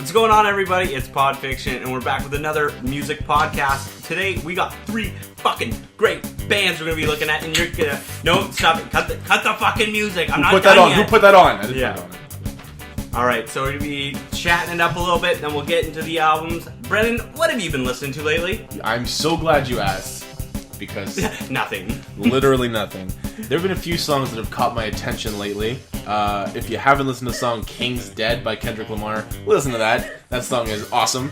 What's going on, everybody? It's Pod Fiction, and we're back with another music podcast. Today, we got 3 fucking great bands we're gonna be looking at, and you're gonna... No, stop it. Cut the fucking music. I'm not done yet. Who put that on? I didn't Yeah. put it on. Alright, so we're gonna be chatting it up a little bit, then we'll get into the albums. Brennan, what have you been listening to lately? I'm so glad you asked, because Nothing. literally nothing. There have been a few songs that have caught my attention lately. If you haven't listened to the song King's Dead by Kendrick Lamar, listen to that. That song is awesome.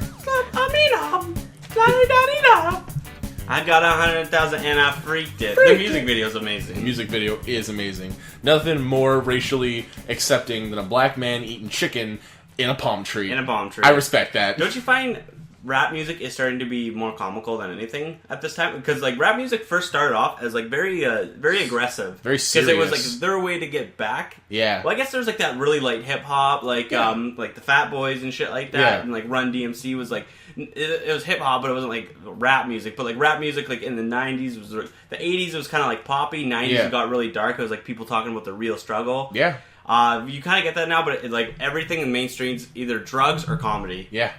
I got 100,000 and I freaked it. The music video is amazing. The music video is amazing. Nothing more racially accepting than a black man eating chicken in a palm tree. In a palm tree. I respect that. Don't you find rap music is starting to be more comical than anything at this time? Because like rap music first started off as like very aggressive, Very serious. Because it was like their way to get back. Yeah. Well, I guess there's like that really light hip hop, like the Fat Boys and shit like that, Yeah. and like Run DMC was like it was hip hop, but it wasn't like rap music. But like rap music, like in the '90s was the '80s, it was kind of like poppy. '90s Yeah. it got really dark. It was like people talking about the real struggle. Yeah. You kind of get that now, but like everything in mainstream's either drugs or comedy. Yeah.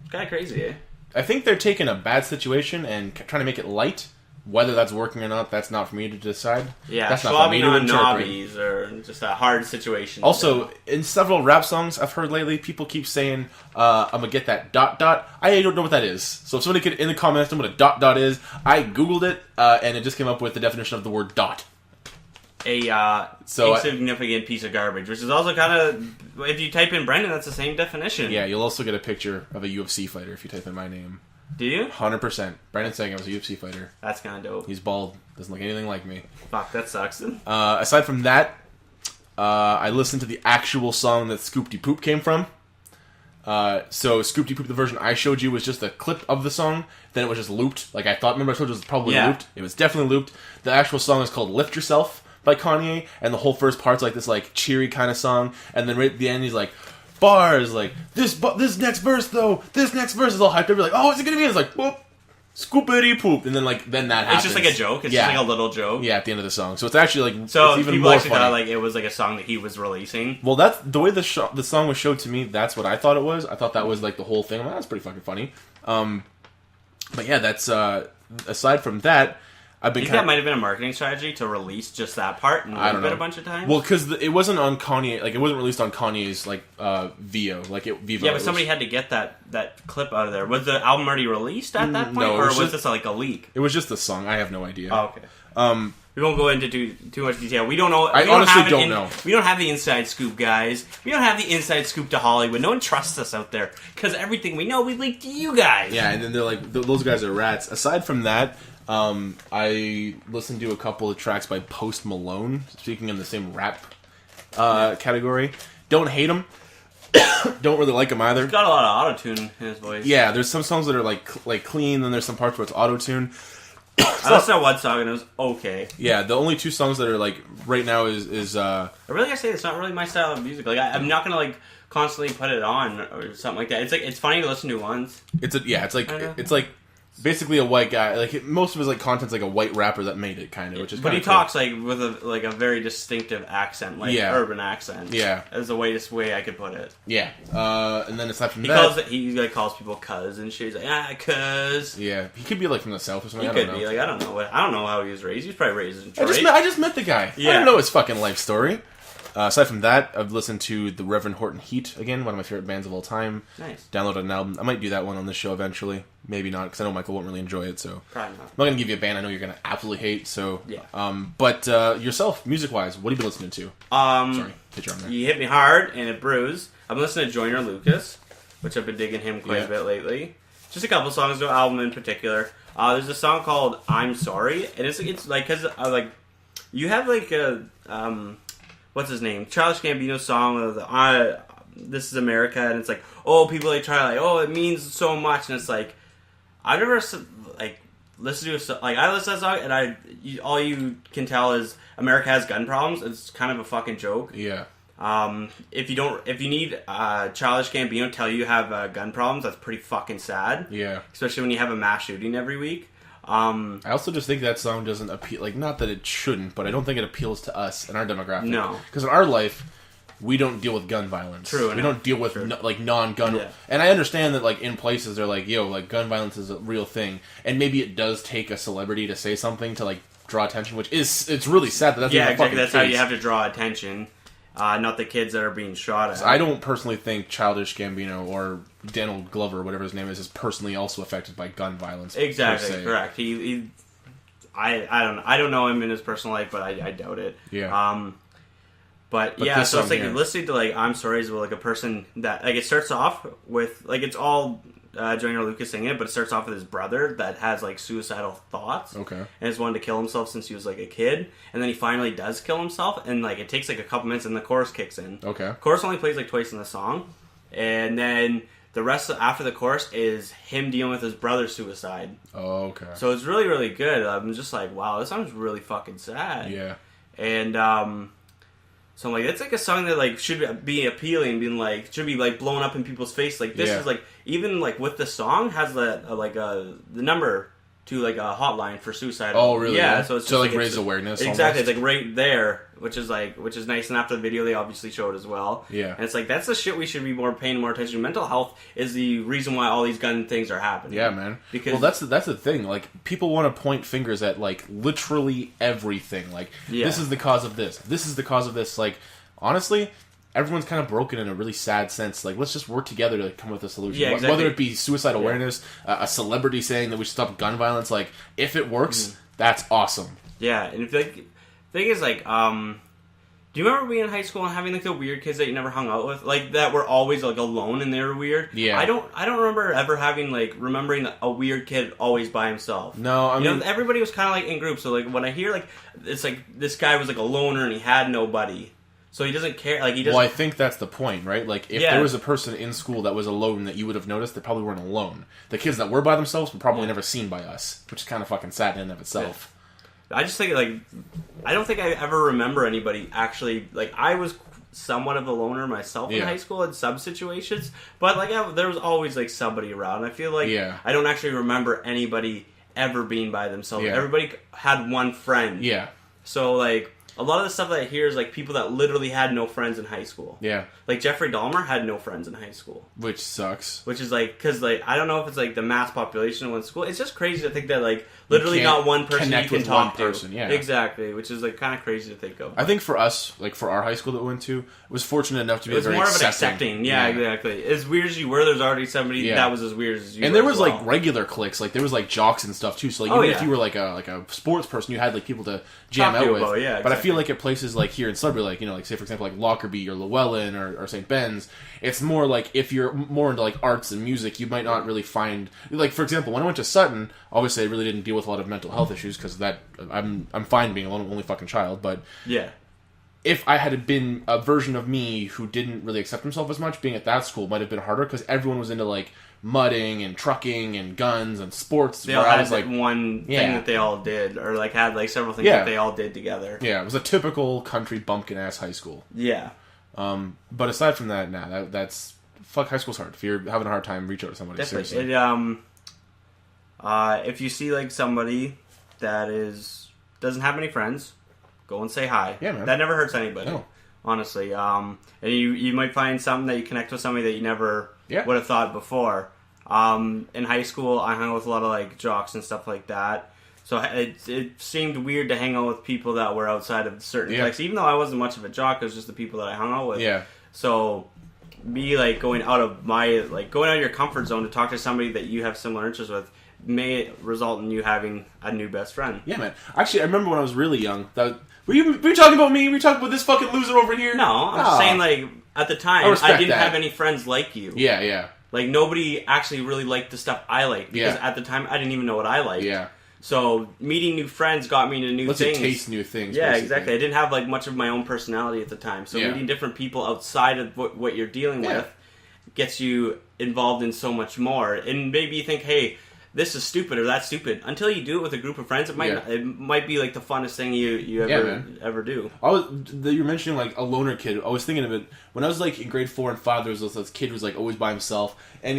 It's kind of crazy, eh? I think they're taking a bad situation and trying to make it light. Whether that's working or not, that's not for me to decide. Yeah, that's not for me slobbing to on interpret. knobbies or just a hard situation. Also, in several rap songs I've heard lately, people keep saying, I'm gonna get that ... I don't know what that is. So if somebody could, in the comments, know what a ... is, I googled it, and it just came up with the definition of the word dot. Insignificant piece of garbage, which is also kind of, if you type in Brendan, that's the same definition. Yeah, you'll also get a picture of a UFC fighter if you type in my name. Do you? 100%. Brandon Sagan was a UFC fighter. That's kind of dope. He's bald. Doesn't look anything like me. Fuck, that sucks. Aside from that, I listened to the actual song that Scoop De Poop came from. So Scoop De Poop, the version I showed you, was just a clip of the song. Then it was just looped. Like I thought. Remember I told you it was probably looped? It was definitely looped. The actual song is called Lift Yourself by Kanye. And the whole first part's like this like cheery kind of song. And then right at the end he's like, bars, like, this next verse though, this next verse is all hyped up. You're like, oh, is it gonna be? It's like, whoop, scoopity poop. And then that happens. It's just like a joke. It's just like a little joke. Yeah, at the end of the song. So it's actually like, so it's even people more actually funny. thought like it was like a song that he was releasing. Well, that's the way the song was showed to me. That's what I thought it was. I thought that was like the whole thing. I'm like, that's pretty fucking funny. But yeah, that's aside from that, I've been. You think that might have been a marketing strategy to release just that part and I don't loop it know. a bunch of times? Well, because it wasn't on Kanye. Like it wasn't released on Kanye's like Vivo. Vivo. Yeah, but somebody had to get that clip out of there. Was the album already released at that point, no, it or was was just- this like a leak? It was just the song. I have no idea. Oh, okay. We won't go into too much detail. We don't know. I honestly don't know. We don't have the inside scoop, guys. We don't have the inside scoop to Hollywood. No one trusts us out there because everything we know we leak to you guys. Yeah, and then they're like, those guys are rats. Aside from that, I listened to a couple of tracks by Post Malone, speaking in the same rap category. Don't hate him. Don't really like him either. He's got a lot of auto-tune in his voice. Yeah, there's some songs that are like clean, then there's some parts where it's auto-tune. I listened to one song and it was okay. Yeah, the only 2 songs that are like right now is I really gotta say it's not really my style of music. Like I'm not gonna like constantly put it on or something like that. It's like it's funny to listen to once. it's like basically a white guy. Like most of his like content's like a white rapper that made it, kind of, which is. But he cool. talks like with a very distinctive accent, like urban accent. Yeah, is the way I could put it. Yeah, and then aside from he calls people cuz and shit. He's like cuz. Yeah, he could be like from the south or something. He could be like I don't know how he was raised. He was probably raised in Detroit. I just met the guy. Yeah. I don't know his fucking life story. Aside from that, I've listened to the Reverend Horton Heat again, one of my favorite bands of all time. Nice. Downloaded an album. I might do that one on this show eventually. Maybe not, because I know Michael won't really enjoy it. So probably not. I'm not gonna give you a band I know you're gonna absolutely hate. So yeah. But yourself, music wise, what have you been listening to? Sorry, hit you on there. You hit me hard and it bruised. I'm listening to Joyner Lucas, which I've been digging him quite a bit lately. Just a couple songs, no album in particular. There's a song called "I'm Sorry," and it's like because like you have like a what's his name? Childish Gambino song of the "This Is America," and it's like, oh, people like try like, oh, it means so much, and it's like, I've never like listened to I listen to that song, and all you can tell is America has gun problems. It's kind of a fucking joke. Yeah. If you need Childish Gambino to tell you have gun problems, that's pretty fucking sad. Yeah. Especially when you have a mass shooting every week. I also just think that song doesn't appeal. Like, not that it shouldn't, but I don't think it appeals to us and our demographic. No. Because in our life, we don't deal with gun violence. True. We don't deal with like non-gun. Yeah. And I understand that like in places they're like, yo, like gun violence is a real thing, and maybe it does take a celebrity to say something to like draw attention, which is it's really sad that that's Yeah, even a exactly. fucking That's how case. you have to draw attention, not the kids that are being shot at. I don't personally think Childish Gambino or Donald Glover, whatever his name is personally also affected by gun violence. Exactly, per se. correct. I don't know him in his personal life, but I doubt it. Yeah. But yeah, so it's like listening to like I'm Sorry is like a person that like it starts off with like it's all Joyner Lucas singing it, but it starts off with his brother that has like suicidal thoughts. Okay. And has wanted to kill himself since he was like a kid, and then he finally does kill himself, and like it takes like a couple minutes, and the chorus kicks in. Okay. Chorus only plays like twice in the song, and then the rest after the chorus is him dealing with his brother's suicide. Oh, okay. So it's really, really good. I'm just like, wow, this song's really fucking sad. Yeah. And so I'm like, it's like a song that like should be appealing, being like should be like blowing up in people's face. Like this is like even like with the song has the number to like a hotline for suicide. Oh, really? Yeah. So it's just, like raise awareness. Exactly. Almost. It's like right there, which is nice. And after the video, they obviously showed as well. Yeah. And it's like that's the shit we should be paying more attention to. Mental health is the reason why all these gun things are happening. Yeah, man. Because that's the thing. Like people want to point fingers at like literally everything. Like this is the cause of this. This is the cause of this. Like honestly, everyone's kind of broken in a really sad sense. Like, let's just work together to come with a solution. Yeah, exactly. Whether it be suicide awareness, a celebrity saying that we should stop gun violence, like, if it works, that's awesome. Yeah, and if, like, the thing is, like, do you remember being in high school and having, like, the weird kids that you never hung out with? Like, that were always, like, alone and they were weird? Yeah. I don't remember ever having, like, remembering a weird kid always by himself. No, I mean... everybody was kind of, like, in groups. So, like, when I hear, like, it's like, this guy was, like, a loner and he had nobody. So he doesn't care, like, he doesn't... Well, I think that's the point, right? Like, if there was a person in school that was alone that you would have noticed, they probably weren't alone. The kids that were by themselves were probably never seen by us, which is kind of fucking sad in and of itself. I just think, like, I don't think I ever remember anybody actually, like, I was somewhat of a loner myself in high school in some situations, but, like, there was always, like, somebody around. I feel like I don't actually remember anybody ever being by themselves. Yeah. Everybody had one friend. Yeah. So, like, a lot of the stuff that I hear is, like, people that literally had no friends in high school. Yeah. Like, Jeffrey Dahmer had no friends in high school. Which sucks. Which is, like, because, like, I don't know if it's, like, the mass population in one school. It's just crazy to think that, like, literally not one person you can talk to. Yeah. Exactly, which is, like, kind of crazy to think of. I think for us, like, for our high school that we went to, it was fortunate enough to be very more of an accepting. Yeah, exactly. As weird as you were, there's already somebody that was as weird as you and were. And there was, like, regular cliques. Like, there was, like, jocks and stuff, too. So, like, even if you were, like a sports person, you had, like, people to jam out with. But I feel like at places, like, here in Sudbury, like, you know, like, say, for example, like, Lockerbie or Llewellyn or St. Ben's, it's more like, if you're more into, like, arts and music, you might not really find... Like, for example, when I went to Sutton, obviously I really didn't deal with a lot of mental health issues, because that... I'm fine being a lonely fucking child, but... Yeah. If I had been a version of me who didn't really accept himself as much, being at that school might have been harder, because everyone was into, like, mudding and trucking and guns and sports. They all had like one thing that they all did, or like had like several things that they all did together. Yeah, it was a typical country bumpkin ass high school. Yeah. But aside from that, that's fuck. High school's hard. If you're having a hard time, reach out to somebody. Definitely. Seriously. If you see like somebody that doesn't have any friends, go and say hi. Yeah, man. That never hurts anybody. No. Honestly. And you might find something that you connect with somebody that you never would have thought before. In high school, I hung out with a lot of like jocks and stuff like that. So it seemed weird to hang out with people that were outside of certain cliques. Even though I wasn't much of a jock, it was just the people that I hung out with. Yeah. So me like going out of your comfort zone to talk to somebody that you have similar interests with may result in you having a new best friend. Yeah, man. Actually, I remember when I was really young. Were you talking about me? Were you talking about this fucking loser over here? No, I'm just saying like at the time I didn't have any friends like you. Yeah, yeah. Like nobody actually really liked the stuff I liked because at the time I didn't even know what I liked. Yeah. So meeting new friends got me into new things. Let's taste new things. Yeah, basically. exactly. I didn't have like much of my own personality at the time. So meeting different people outside of what you're dealing with gets you involved in so much more. And maybe you think, hey, this is stupid or that's stupid. Until you do it with a group of friends, it might be like the funnest thing you ever do. You're mentioning like a loner kid. I was thinking of it when I was like in grade 4 and 5. There was this kid who was like always by himself, and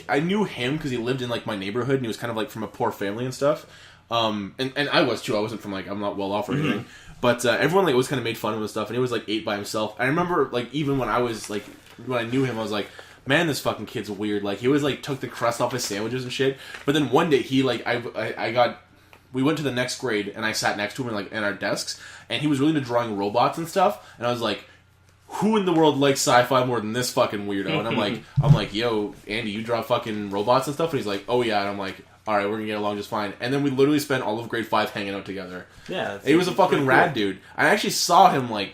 I knew him because he lived in like my neighborhood, and he was kind of like from a poor family and stuff. And I was too. I wasn't from like, I'm not well off or anything. But everyone like always kind of made fun of him and stuff, and he was like 8 by himself. I remember like even when I was like when I knew him, I was like, man, this fucking kid's weird. Like he always like took the crust off his sandwiches and shit. But then one day he like we went to the next grade and I sat next to him in our desks, and he was really into drawing robots and stuff. And I was like, who in the world likes sci-fi more than this fucking weirdo? And I'm like, yo, Andy, you draw fucking robots and stuff? And he's like, oh yeah. And I'm like, alright, we're gonna get along just fine. And then we literally spent all of grade 5 hanging out together. Yeah. He was a fucking rad dude. I actually saw him like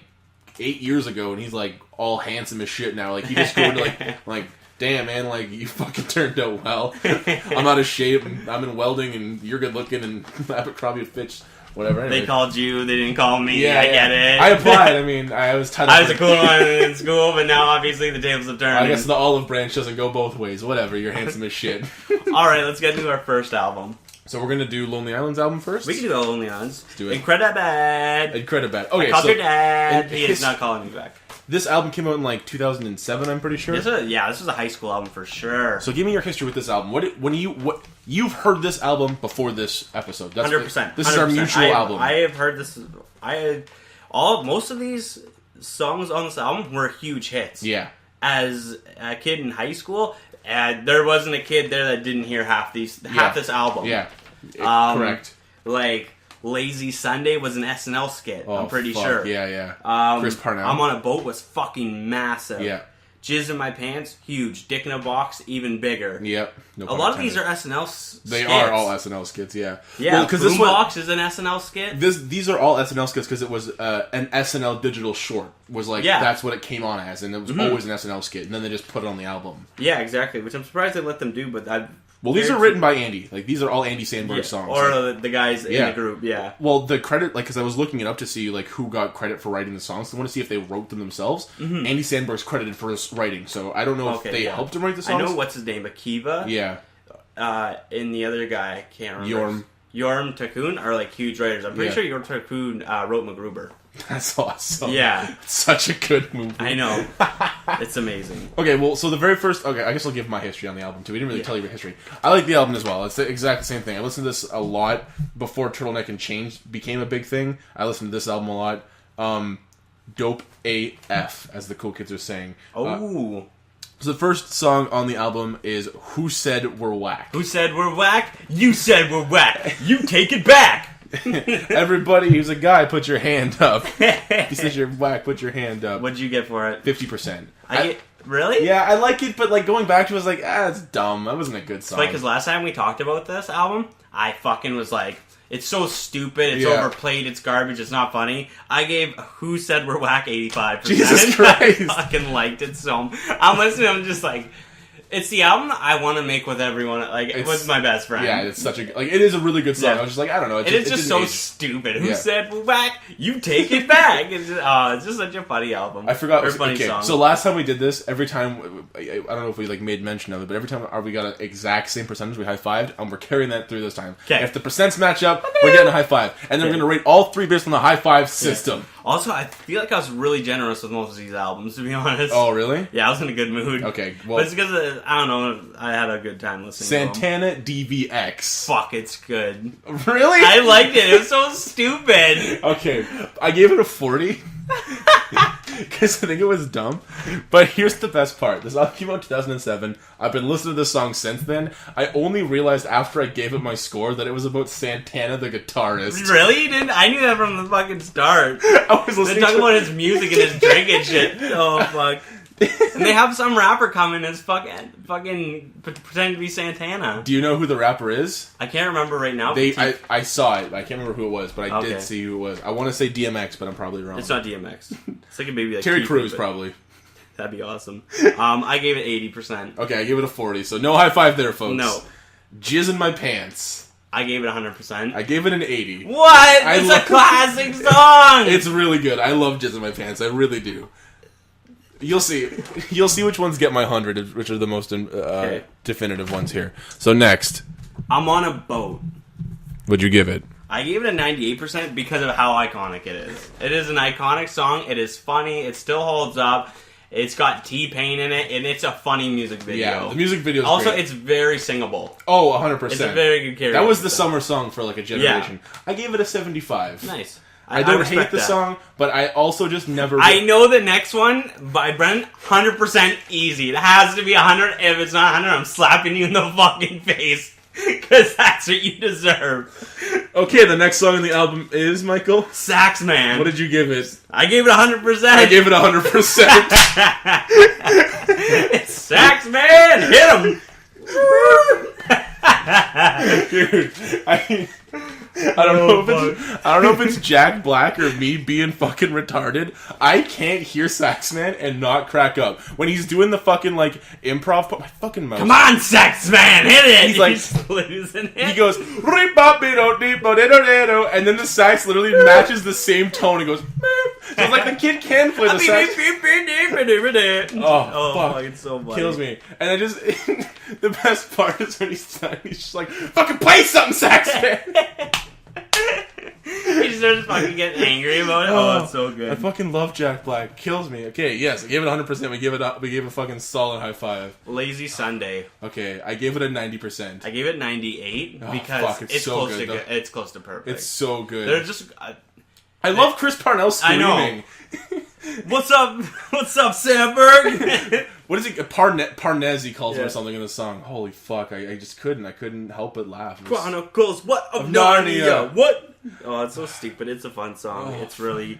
8 years ago, and he's like all handsome as shit now. Like he just go to like damn man, like you fucking turned out well. I'm out of shape and I'm in welding and you're good looking and Abercrombie Fitch, whatever. Anyway. They called you, they didn't call me. Yeah, I get it. I applied. I mean, I was I was a cool one in school, but now obviously the tables have turned. I guess the olive branch doesn't go both ways. Whatever, you're handsome as shit. Alright, let's get into our first album. So we're gonna do Lonely Island's album first? We can do Lonely Island's. Let's do it. Incredibad. Okay, I called your dad. He is not calling me back. This album came out in like 2007, I'm pretty sure. This was a high school album for sure. So give me your history with this album. You've heard this album before this episode? 100%. This is our mutual album. I have heard this. Most of these songs on this album were huge hits. Yeah. As a kid in high school, there wasn't a kid there that didn't hear half this album. Yeah. Correct. Like Lazy Sunday was an SNL skit. I'm pretty sure. Yeah. Chris Parnell. I'm on a Boat was fucking massive. Yeah. Jizz in My Pants, huge. Dick in a Box, even bigger. Yep. A lot of these are SNL skits. They are all SNL skits, yeah. Yeah, because this Boombox is an SNL skit. These are all SNL skits because it was an SNL digital short. That's what it came on as, and it was always an SNL skit, and then they just put it on the album. Yeah, exactly, which I'm surprised they let them do, but these are written by Andy. Like, these are all Andy Samberg songs. Or the guys in the group, yeah. Well, the credit, like, because I was looking it up to see, like, who got credit for writing the songs. I want to see if they wrote them themselves. Mm-hmm. Andy Samberg's credited for his writing, so I don't know if they helped him write the songs. I know what's his name, Akiva. Yeah. And the other guy, I can't remember. Yorm Takun are, like, huge writers. I'm pretty sure Yorm Takun wrote MacGruber. That's awesome. Yeah. Such a good movie. I know. It's amazing. Okay, well, so the very first... Okay, I guess I'll give my history on the album, too. We didn't really tell you your history. I like the album as well. It's the exact same thing. I listened to this a lot before Turtleneck and Chain became a big thing. I listened to this album a lot. Dope AF, as the cool kids are saying. Oh. So the first song on the album is Who Said We're Whack? Who said we're whack? You said we're whack. You take it back. Everybody who's a guy, put your hand up. He says you're whack, put your hand up. What'd you get for it? 50%. Really? Yeah, I like it, but like going back to it, I was like, it's dumb. That wasn't a good song. It's like, because last time we talked about this album, I fucking was like, it's so stupid, it's overplayed, it's garbage, it's not funny. I gave Who Said We're Whack 85%. Jesus Christ. I fucking liked it so much. I'm listening, I'm just like... It's the album I want to make with everyone, like, with my best friend. Yeah, it's such a... Like, it is a really good song. Yeah. I was just like, I don't know. It's just so stupid. Who said, we're back? You take it back. It's just such a funny album. I forgot. Funny song. So last time we did this, every time... I don't know if we, like, made mention of it, but every time we got an exact same percentage, we high-fived, and we're carrying that through this time. Okay. If the percents match up, we're getting a high-five. And then we're going to rate all three based on the high-five system. Yeah. Also, I feel like I was really generous with most of these albums, to be honest. Oh, really? Yeah, I was in a good mood. Okay, well... But it's because, I don't know, I had a good time listening Santana to them. DVX. Fuck, it's good. Really? I liked it. It was so stupid. Okay, I gave it a 40. Because I think it was dumb. But here's the best part. This album came out in 2007. I've been listening to this song since then. I only realized after I gave it my score that it was about Santana the guitarist. Really? You didn't? I knew that from the fucking start. I was listening They're talking about his music and his drink and shit. Oh, fuck. And they have some rapper come in as fucking pretend to be Santana. Do you know who the rapper is? I can't remember right now. I saw it. I can't remember who it was, but I did see who it was. I want to say DMX, but I'm probably wrong. It's not DMX. It's like maybe like Terry Crews, probably. That'd be awesome. I gave it 80%. Okay, I gave it a 40, so no high five there, folks. No. Jizz in My Pants. I gave it 100%. I gave it an 80. What? It's a classic song! It's really good. I love Jizz in My Pants. I really do. You'll see which ones get my 100, which are the most definitive ones here. So next, I'm on a boat. What'd you give it? I gave it a 98% because of how iconic it is. It is an iconic song. It is funny. It still holds up. It's got T-Pain in it, and it's a funny music video. Yeah, the music video is also, great. it's very singable. Oh, 100%. It's a very good karaoke. That was the summer song for like a generation. Yeah. I gave it a 75. Nice. I don't hate the song, but I also just never... I know the next one by Brent, 100% easy. It has to be 100. If it's not 100, I'm slapping you in the fucking face. Because that's what you deserve. Okay, the next song on the album is, Michael? Sax Man. What did you give it? I gave it 100%. I gave it 100%. It's Sax Man! Hit him! Dude, I don't know if it's Jack Black or me being fucking retarded. I can't hear Saxman and not crack up when he's doing the fucking like improv. Put my fucking mouse. Come on, Saxman, hit it! He's like he's losing it. He goes and then the sax literally matches the same tone. He goes. So it's like the kid can play the sax. Oh, fuck. It's so funny. Kills me. And I just the best part is when he's done, he's just like, fucking play something, Saxman. He starts fucking getting angry about it. Oh, it's so good. I fucking love Jack Black. Kills me. Okay, yes, I gave it 100%. We gave a fucking solid high five. Lazy Sunday. Okay, I gave it a 90%. I gave it 98 because it's so close good, to it's close to perfect. It's so good. They're just. I love Chris Parnell screaming. I know. What's up? What's up, Sandberg? What is he? Parnez, he calls him or something in the song. Holy fuck! I just couldn't. I couldn't help but laugh. Chronicles, what of Narnia? What? Oh, it's so stupid. It's a fun song. It's really,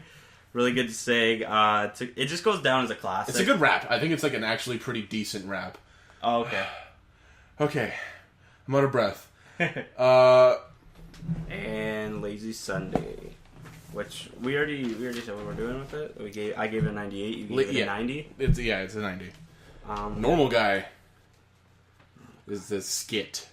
really good to sing. It just goes down as a classic. It's a good rap. I think it's like an actually pretty decent rap. Oh, okay. Okay, I'm out of breath. And Lazy Sunday. Which we already said what we're doing with it. I gave it a 98. You gave it a 90. It's a 90. Normal Guy is the skit.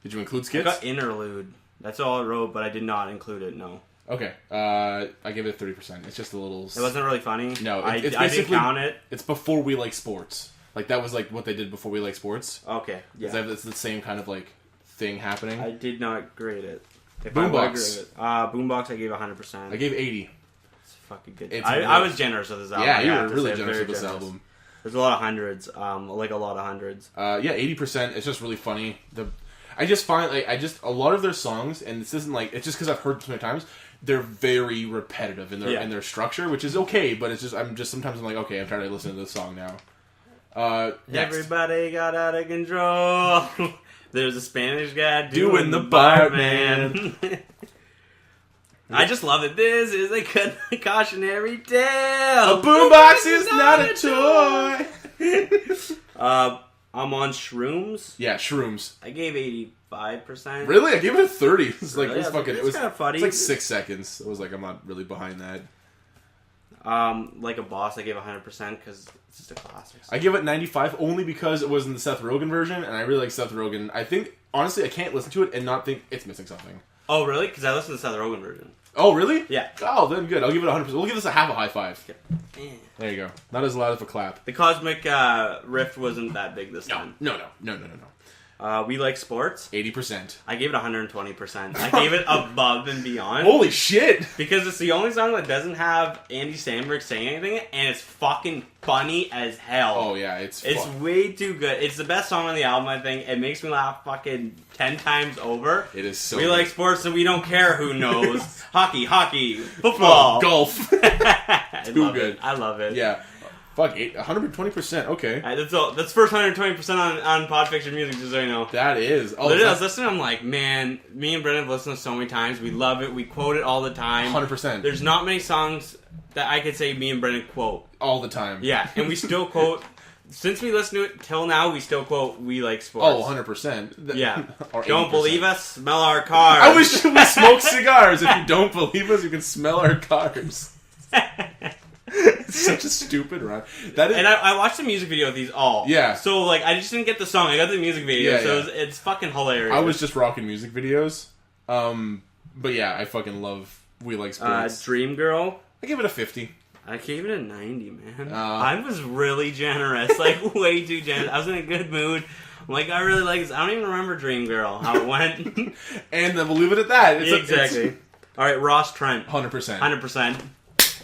Did you include skits? I got interlude. That's all I wrote, but I did not include it. No. Okay. I gave it 30%. It's just a little. It wasn't really funny. No, it's I didn't count it. It's before We Like Sports. Like that was like what they did before We Like Sports. Okay. Yeah. It's the same kind of like thing happening. I did not grade it. Boombox. Boombox, I gave 100%. I gave 80. It's fucking good. I was generous with this album. Yeah, you were really generous with this album. There's a lot of hundreds. Like a lot of hundreds. Yeah, 80%. It's just really funny. I just find a lot of their songs, and this isn't like it's just because I've heard them so many times. They're very repetitive in their structure, which is okay. But it's just sometimes I'm like, okay, I'm trying to listen to this song now. Next. Everybody got out of control. There's a Spanish guy doing the barman. I just love it. This is a cautionary tale. A boombox is not a toy. I'm on shrooms. Yeah, shrooms. I gave 85%. Really? I gave it a 30. It's like really? it was kind of funny. It's like 6 seconds. I was like, I'm not really behind that. Like a Boss, I gave 100% because it's just a classic. I give it 95 only because it was in the Seth Rogen version, and I really like Seth Rogen. I think, honestly, I can't listen to it and not think it's missing something. Oh, really? Because I listened to the Seth Rogen version. Oh, really? Yeah. Oh, then good. I'll give it 100%. We'll give this a half a high five. Yeah. There you go. Not as loud of a clap. The Cosmic Rift wasn't that big this time. No. We Like Sports. 80%. I gave it 120%. I gave it above and beyond. Holy shit! Because it's the only song that doesn't have Andy Samberg saying anything, and it's fucking funny as hell. Oh yeah, it's way too good. It's the best song on the album, I think. It makes me laugh fucking 10 times over. It is so We good. Like sports and we don't care who knows. Hockey, football. Golf. Too good. I love it. Yeah. Fuck, 120%, okay. That's first 120% on Podfiction Music, just so you know. That is. Oh, Literally, I was listening, I'm like, man, me and Brendan have listened to it so many times. We love it. We quote it all the time. 100%. There's not many songs that I could say me and Brendan quote. All the time. Yeah, and we still quote, since we listened to it till now, we still quote We Like Sports. Oh, 100%. Yeah. Or Don't 80%. believe us? Smell our cars. I wish we smoked cigars. If you don't believe us, you can smell our cars. It's such a stupid rhyme. And I watched the music video of these all. Yeah. So, like, I just didn't get the song. I got the music video, it's fucking hilarious. I was just rocking music videos. But yeah, I fucking love We Like Sports. Dream Girl. I give it a 50. I gave it a 90, man. Oh. I was really generous, like way too generous. I was in a good mood. I'm like, I really like this. I don't even remember Dream Girl, how it went. And then we'll leave it at that. Exactly. All right, Ross Trent. 100%. 100%.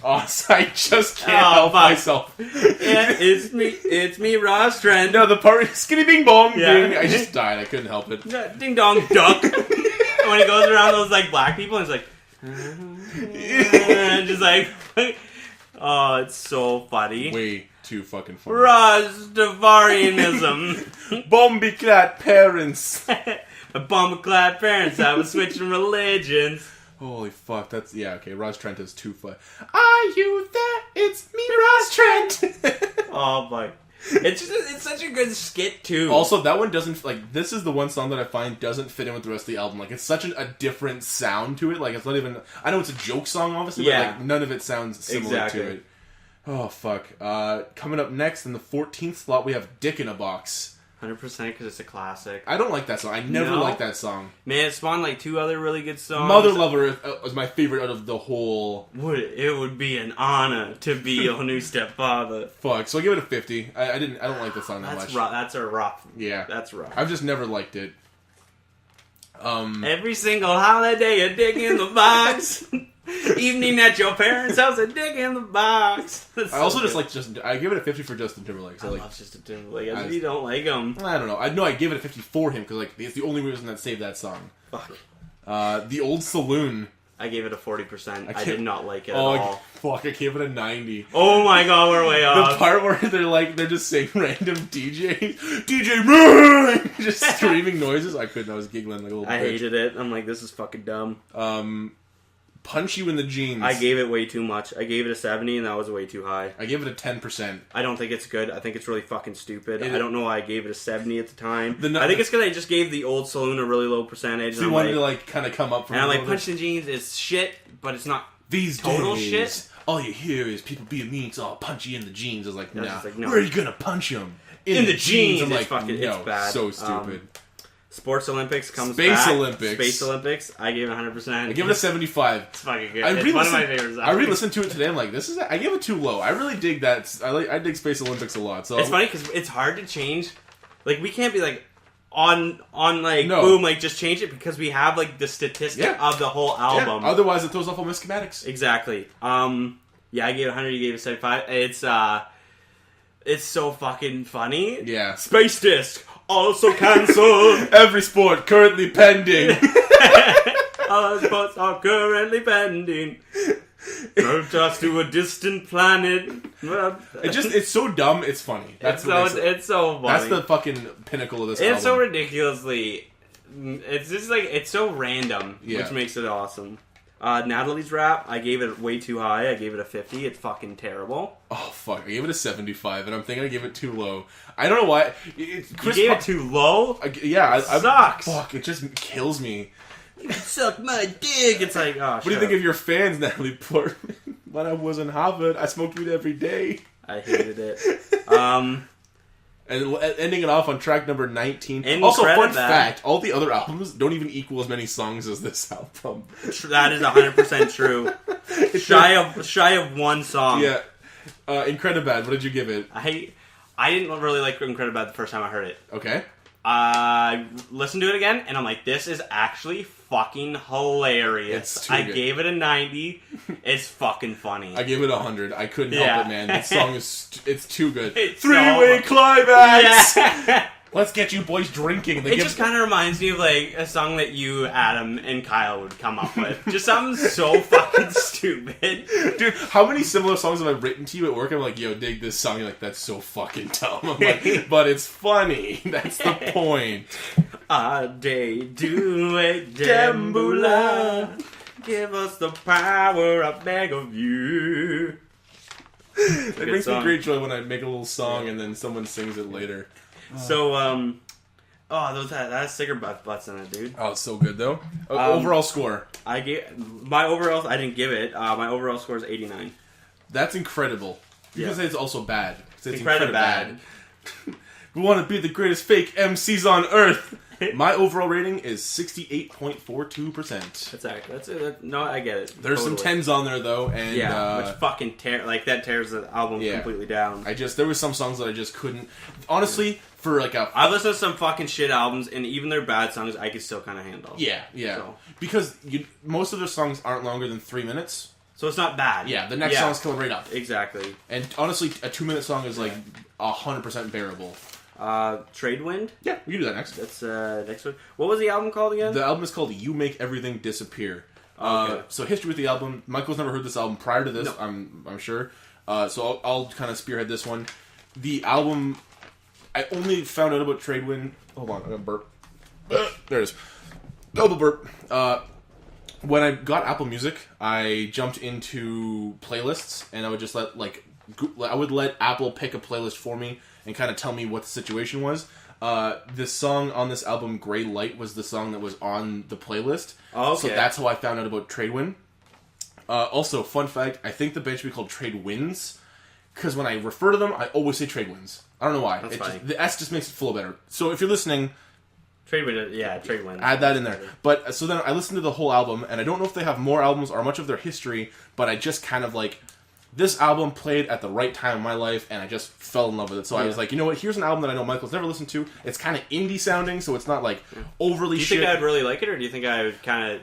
Oh, I just can't help myself. Yeah, it's me, Ross Trent. No, the part skinny bing bong Yeah. ding. I just died. I couldn't help it. Ding dong duck. When he goes around those like black people, and he's like, and just like, oh, it's so funny. Way too fucking funny. Rastafarianism. Bombi-clad parents. My bomber-clad parents, I was switching religions. Holy fuck, that's... Yeah, okay, Ross Trent is too fun. Are you there? It's me, Ross Trent! Oh, my. It's such a good skit, too. Also, that one doesn't... Like, this is the one song that I find doesn't fit in with the rest of the album. Like, it's such a different sound to it. Like, it's not even... I know it's a joke song, obviously, Yeah. but, like, none of it sounds similar to it. Oh, fuck. Coming up next, in the 14th slot, we have Dick in a Box. 100% because it's a classic. I don't like that song. I never liked that song. Man, it spawned like 2 other really good songs. Mother Lover was my favorite out of the whole... It would be an honor to be your new stepfather. Fuck, so I give it a 50. I don't like the song that much. That's a rough. Yeah. That's rough. I've just never liked it. Every single holiday, a dick in the box. Evening at your parents' house, a dick in the box. I also just like I give it a 50 for Justin Timberlake. So I like, love Justin Timberlake. I you don't like him. I don't know. I know I gave it a 50 for him because like it's the only reason that saved that song. Fuck. The Old Saloon. I gave it a 40%. I did not like it at Oh all. fuck! I gave it a 90. Oh my god, we're way off. The part where they're just saying random DJ man, just screaming noises. I couldn't. I was giggling like a little. I bitch. hated it. I'm like, this is fucking dumb. Punch You in the Jeans. I gave it way too much. I gave it a 70, and that was way too high. I gave it a 10%. I don't think it's good. I think it's really fucking stupid. I don't know why I gave it a 70 at the time. I think it's because I just gave the Old Saloon a really low percentage. So you wanted to like kind of come up from. And I'm like, Punch in the Jeans is shit, but it's not these total days, shit. All you hear is people being mean, so I'll punch you in the jeans. I was like, nah. Like, no. Where are you gonna punch him? In the jeans. I'm like, it's fucking, no, it's bad. so stupid. Sports Olympics comes Space back. Olympics. Space Olympics. I gave it 100%. I give it a 75. It's fucking good. I It's one of my favorites. I re-listened to it today. I'm like, this is. I gave it too low. I really dig that. I dig Space Olympics a lot. So it's funny because it's hard to change. Like we can't be like on like No. boom like just change it because we have like the statistic of the whole album. Yeah, otherwise, it throws off all my schematics. Exactly. Yeah, I gave it 100. You gave it 75. It's so fucking funny. Yeah. Space Disc also cancelled. Every sport currently pending. All sports are currently pending. Moved us to a distant planet. It's so dumb. It's funny. It's so funny. That's the fucking pinnacle of this album. It's so ridiculously. It's just like it's so random, which makes it awesome. Natalie's Rap, I gave it way too high. I gave it a 50. It's fucking terrible. Oh fuck! I gave it a 75, and I'm thinking I gave it too low. I don't know why. You gave it too low? It sucks. Fuck! It just kills me. You suck my dick. It's like, oh. What do you think of your fans, Natalie Portman? When I was in Harvard, I smoked weed every day. I hated it. And ending it off on track number 19. Incredible. Also, fun fact, all the other albums don't even equal as many songs as this album. That is 100% true. Shy of one song. Yeah. Incredibad, what did you give it? I didn't really like Incredibad the first time I heard it. Okay. I listened to it again, and I'm like, this is actually fucking hilarious. I gave it a 90. It's fucking funny. I gave it 100. I couldn't help it, man. This song it's too good. It's Three-way climax! Yeah. Let's get you boys drinking. It just kind of reminds me of like a song that you, Adam, and Kyle would come up with. Just something so fucking stupid. Dude, how many similar songs have I written to you at work? I'm like, yo, dig this song. You're like, that's so fucking dumb. I'm like, but it's funny. That's the point. A day do a dambula. Give us the power, I beg of you. It brings me great joy when I make a little song and then someone sings it later. So, that has cigarette butts in it, dude. Oh, it's so good though. Overall score. I didn't give it. My overall score is 89. That's incredible. You can say it's also bad. It's incredible bad. We want to be the greatest fake MCs on earth. My overall rating is 68.42%. That's accurate. No, I get it. There's some 10s on there though, and which fucking that tears the album completely down. There was some songs that I just couldn't. Honestly, for like I listened to some fucking shit albums, and even their bad songs, I could still kind of handle. Yeah. So. Because most of their songs aren't longer than 3 minutes. So it's not bad. Yeah, the next song's coming right up. Exactly. And honestly, a 2-minute song is like 100% bearable. Trade Wind? Yeah, we can do that next. That's next one. What was the album called again? The album is called You Make Everything Disappear. Okay. So history with the album. Michael's never heard this album prior to this, No. I'm sure. So I'll kind of spearhead this one. The album, I only found out about Trade Wind. Hold on, I'm gonna burp. There it is. Double burp. When I got Apple Music, I jumped into playlists, and I would just let Apple pick a playlist for me and kind of tell me what the situation was. This song on this album, Grey Light, was the song that was on the playlist. Oh, okay. So that's how I found out about Trade Wind. Also, fun fact, I think the band should be called Trade Winds, because when I refer to them, I always say Trade Winds. I don't know why. That's funny. The S just makes it flow better. So if you're listening... Trade Wind, Trade Wind. Add that in there. But, so then I listened to the whole album, and I don't know if they have more albums or much of their history, but I just kind of like... This album played at the right time in my life, and I just fell in love with it. So I was like, you know what? Here's an album that I know Michael's never listened to. It's kind of indie sounding, so it's not like overly shit. Do you think I'd really like it, or do you think I would kind of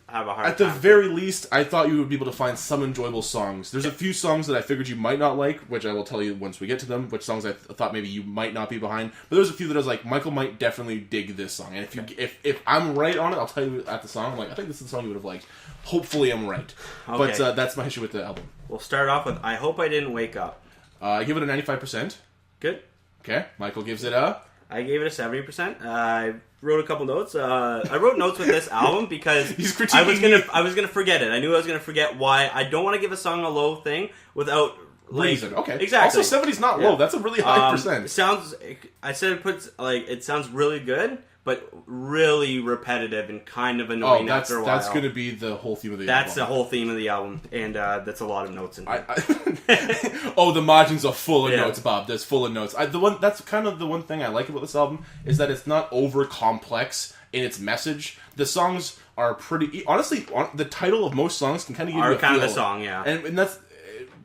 have a hard time? At the very least, I thought you would be able to find some enjoyable songs. There's a few songs that I figured you might not like, which I will tell you once we get to them, which songs I thought maybe you might not be behind. But there's a few that I was like, Michael might definitely dig this song. And if I'm right on it, I'll tell you at the song, I'm like, I think this is the song you would have liked. Hopefully I'm right. Okay. But that's my history with the album. We'll start off with I Hope I Didn't Wake Up. I give it a 95%. Good. Okay. Michael gives it a... I gave it a 70%. I wrote a couple notes. I wrote notes with this album because I was gonna forget it. I knew I was gonna forget why. I don't want to give a song a low thing without reason. Okay. Exactly. Also, 70's not low. That's a really high percent. I said it sounds really good, but really repetitive and kind of annoying after a while. That's going to be the whole theme of the album. That's the whole theme of the album, and that's a lot of notes in here. The margins are full of notes, Bob. There's full of notes. That's kind of the one thing I like about this album is that it's not over complex in its message. The songs are pretty... Honestly, the title of most songs can kind of give you a kind feel. Of a song, yeah. And that's...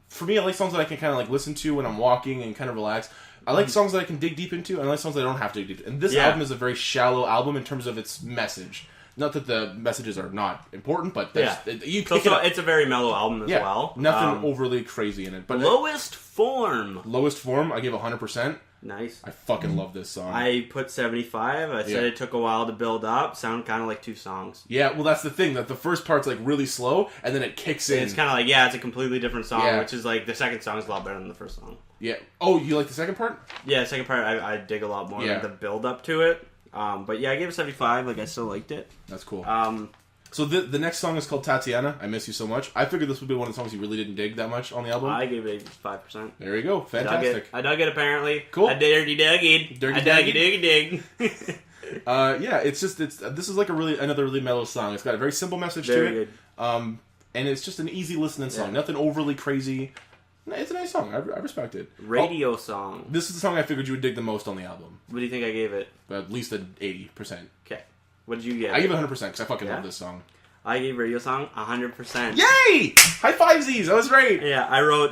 For me, I like songs that I can kind of like listen to when I'm walking and kind of relax. I like songs that I can dig deep into, and I like songs that I don't have to dig deep into. And this album is a very shallow album in terms of its message. Not that the messages are not important, but you pick it up. It's a very mellow album as well. Nothing overly crazy in it. But Lowest Form. Lowest Form, I give 100%. Nice. I fucking love this song. I put 75. I said it took a while to build up. Sound kind of like two songs. Yeah, well, that's the thing. That the first part's like really slow, and then it kicks in. It's kind of like, it's a completely different song, which is like the second song is a lot better than the first song. Yeah. Oh, you like the second part? Yeah, the second part I dig a lot more. Like the build up to it. But yeah, I gave it 75. Like, I still liked it. That's cool. So the next song is called Tatiana, I Miss You So Much. I figured this would be one of the songs you really didn't dig that much on the album. I gave it 5%. There you go. Fantastic. I dug it apparently. Cool. I dirty duggy. Dirty dig. This is like another really mellow song. It's got a very simple message to it. Very good. And it's just an easy listening song. Nothing overly crazy. It's a nice song. I respect it. Radio song. This is the song I figured you would dig the most on the album. What do you think I gave it? At least an 80%. Okay. What did you get? I give it 100% because I fucking love this song. I gave Radio Song 100%. Yay! High fivesies! That was right! Yeah, I wrote,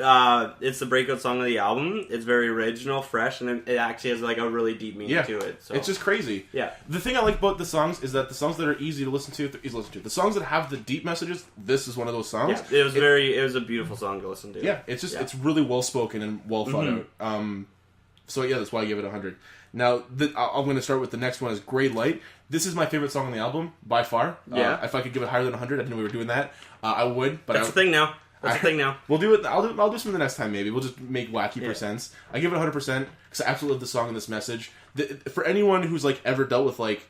it's the breakout song of the album. It's very original, fresh, and it actually has like a really deep meaning to it. So. It's just crazy. Yeah. The thing I like about the songs is that the songs that are easy to listen to, they're easy to listen to. The songs that have the deep messages, this is one of those songs. Yeah, it was a beautiful song to listen to. Yeah, it's just, it's really well spoken and well thought out. So yeah, that's why I give it 100. Now, I'm going to start with the next one is Grey Light. This is my favorite song on the album, by far. Yeah. If I could give it higher than 100, I didn't know we were doing that. I would, but That's the thing now. We'll do it. I'll do some the next time, maybe. We'll just make wacky percents. I give it 100% because I absolutely love the song and this message. For anyone who's like ever dealt with like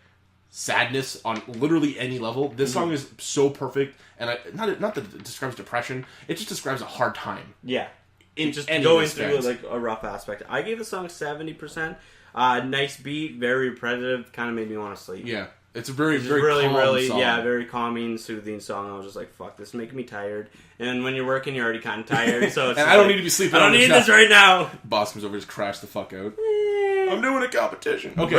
sadness on literally any level, this song is so perfect. And not that it describes depression, it just describes a hard time. Yeah. In just any going respect. through like a rough aspect. I gave the song 70%. Nice beat, very repetitive, kind of made me want to sleep. Yeah. It's a very really, calm really, song. very calming, soothing song. I was just like, fuck, this is making me tired. And when you're working, you're already kind of tired. So it's and I don't need to be sleeping I don't need this right now. Boss comes over, just crash the fuck out. I'm doing a competition. Okay.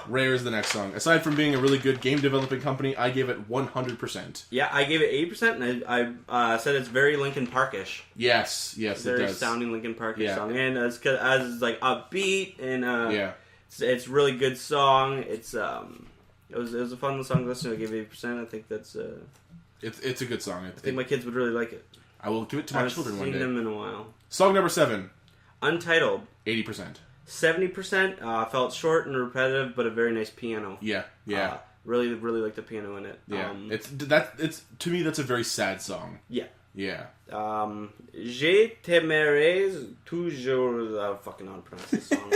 Rare is the next song. Aside from being a really good game developing company, I give it 100%. Yeah, I gave it 80%, and I said it's very Linkin Park-ish. Yes, it does. Very sounding Linkin Park-ish song. And as like upbeat, and it's really good song. It was a fun song to listen to. I gave it 80%. I think that's... It's a good song. I think my kids would really like it. I will give it to my children one day. I haven't seen them in a while. Song number 7. Untitled. 80%. 70%. Felt short and repetitive, but a very nice piano. Yeah. Really, really like the piano in it. Yeah. It's to me that's a very sad song. Yeah. Yeah. Je t'aimerai toujours. I don't fucking know how to pronounce this song.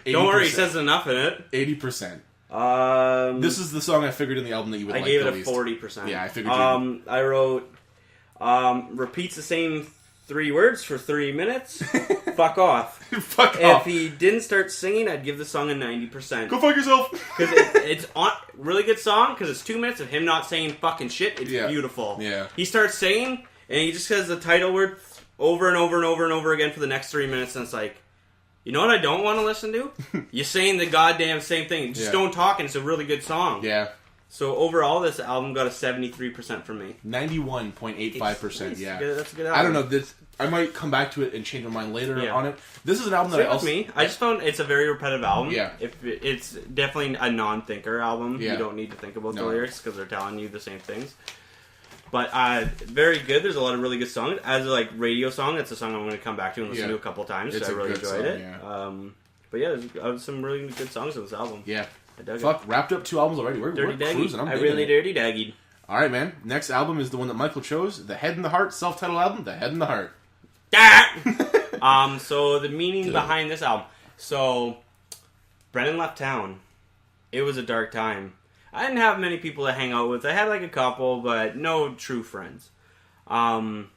Don't worry, he says enough in it. 80%. This is the song I figured in the album that you would like the least. I gave it a 40%. Yeah, I figured you... I wrote, repeats the same 3 words for 3 minutes. Fuck off. Fuck off. If he didn't start singing, I'd give the song a 90%. Go fuck yourself. Because it's really good song, because it's 2 minutes of him not saying fucking shit. It's beautiful. Yeah. He starts singing, and he just says the title word over and over and over and over again for the next 3 minutes, and it's like, you know what I don't want to listen to? You're saying the goddamn same thing. Just don't talk, and it's a really good song. Yeah. So overall, this album got a 73% from me. 91.85%, yeah. That's a good album. I don't know, I might come back to it and change my mind later on it. This is an album that I just found it's a very repetitive album. Yeah. It's definitely a non-thinker album. Yeah. You don't need to think about the lyrics because they're telling you the same things. But very good. There's a lot of really good songs. As a radio song, it's a song I'm going to come back to and listen to a couple times. So I really enjoyed it. Yeah. But yeah, there's some really good songs on this album. Yeah. I dug it. Wrapped up 2 albums already. We're cruising. I really dirty daggied. All right, man. Next album is the one that Michael chose. The Head and the Heart self-titled album. The Head and the Heart. So the meaning behind this album. So Brennan left town. It was a dark time. I didn't have many people to hang out with. I had like a couple, but no true friends. Even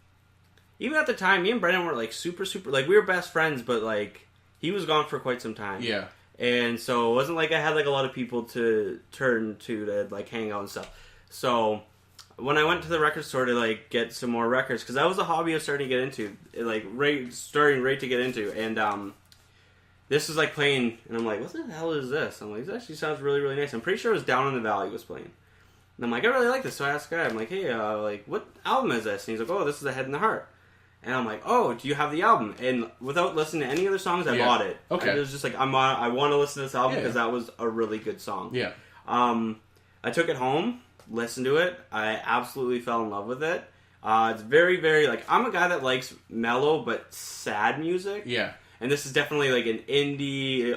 at the time, me and Brennan were like super, like we were best friends, but like he was gone for quite some time. Yeah. And so it wasn't like I had like a lot of people to turn to like hang out and stuff. So when I went to the record store to like get some more records, because that was a hobby I was starting to get into, starting to get into, and this was like playing, and I'm like, what the hell is this? I'm like, this actually sounds really, really nice. I'm pretty sure it was Down in the Valley was playing. And I'm like, I really like this. So I asked the guy, I'm like, hey, what album is this? And he's like, oh, this is The Head and the Heart. And I'm like, oh, do you have the album? And without listening to any other songs, I bought it. Okay. It was just like, I want to listen to this album because that was a really good song. Yeah. I took it home, listened to it. I absolutely fell in love with it. It's very, very, like, I'm a guy that likes mellow but sad music. Yeah. And this is definitely like an indie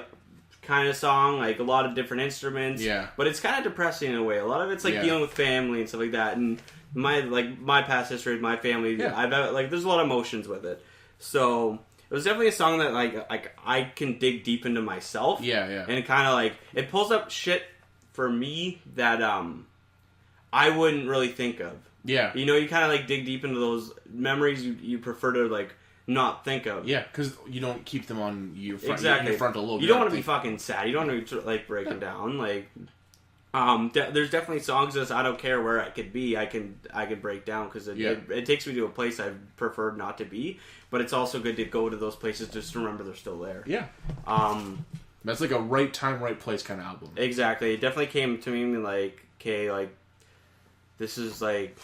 kind of song, like a lot of different instruments. Yeah. But it's kind of depressing in a way. A lot of it's like dealing with family and stuff like that. And my past history with my family, there's a lot of emotions with it. So it was definitely a song that like I can dig deep into myself. Yeah. And kind of like it pulls up shit for me that I wouldn't really think of. Yeah. You know, you kind of like dig deep into those memories you prefer to like not think of. Yeah, because you don't keep them on your front, exactly. your frontal lobe. You don't want to be fucking sad. You don't want to be like breaking down. Like, there's definitely songs that I don't care where I could be. I can break down because it takes me to a place I prefer not to be. But it's also good to go to those places just to remember they're still there. Yeah. That's like a right time, right place kind of album. Exactly. It definitely came to me like, okay, like this is like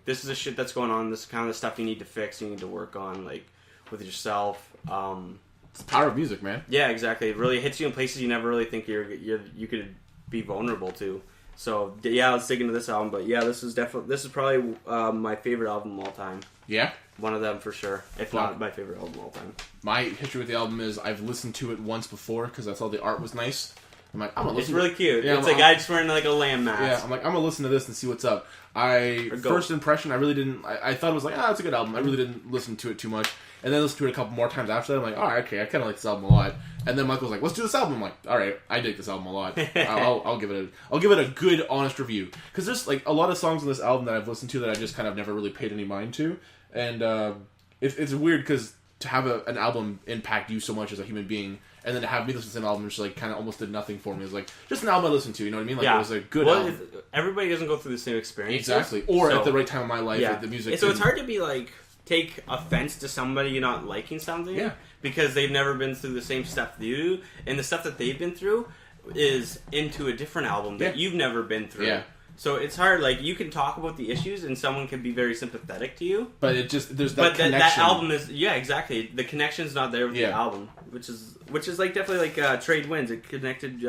this is the shit that's going on. This is kind of the stuff you need to fix. You need to work on like with yourself. It's the power of music, man. Yeah, exactly. It really hits you in places you never really think you could be vulnerable to. So yeah, let's dig into this album. But yeah, this is probably my favorite album of all time. Yeah, one of them for sure. If not my favorite album of all time. My history with the album is I've listened to it once before because I thought the art was nice. I'm like, I'm gonna listen. It's really cute. Yeah, it's a guy just wearing like a lamb mask. Yeah, I'm like, I'm gonna listen to this and see what's up. First impression, I really didn't. I thought it was like, it's a good album. I really didn't listen to it too much, and then listened to it a couple more times after that. I'm like, all right, okay, I kind of like this album a lot. And then Michael was like, let's do this album. I'm like, all right, I dig this album a lot. I'll give it a good, honest review because there's like a lot of songs on this album that I've listened to that I just kind of never really paid any mind to, and it's weird because to have an album impact you so much as a human being. And then to have me listen to an album which like kind of almost did nothing for me. It was like just an album I listened to, you know what I mean? Like it was a good album. Everybody doesn't go through the same experience. Exactly. Or at the right time of my life, like, the music. So it's hard to be like take offense to somebody not liking something. Yeah. Because they've never been through the same stuff that you do, and the stuff that they've been through is into a different album that you've never been through. Yeah. So it's hard. Like, you can talk about the issues, and someone can be very sympathetic to you. But it just there's that But connection. that album is exactly. The connection's not there with the album, which is like definitely like Trade Winds. It connected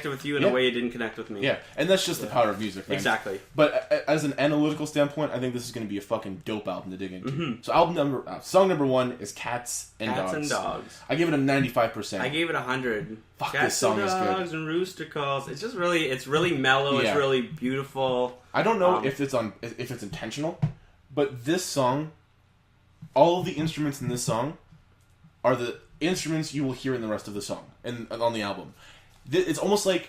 with you in a way it didn't connect with me. Yeah, and that's just the power of music, man. Exactly. But as an analytical standpoint, I think this is going to be a fucking dope album to dig into. So song number 1 is Cats and Dogs. Cats and Dogs. I give it a 95%. I gave it 100. Fuck, Cats this song and is good. Dogs and Rooster Calls. It's just really, it's really mellow. It's really beautiful. I don't know if it's intentional, but this song, all of the instruments in this song are the instruments you will hear in the rest of the song and on the album. It's almost like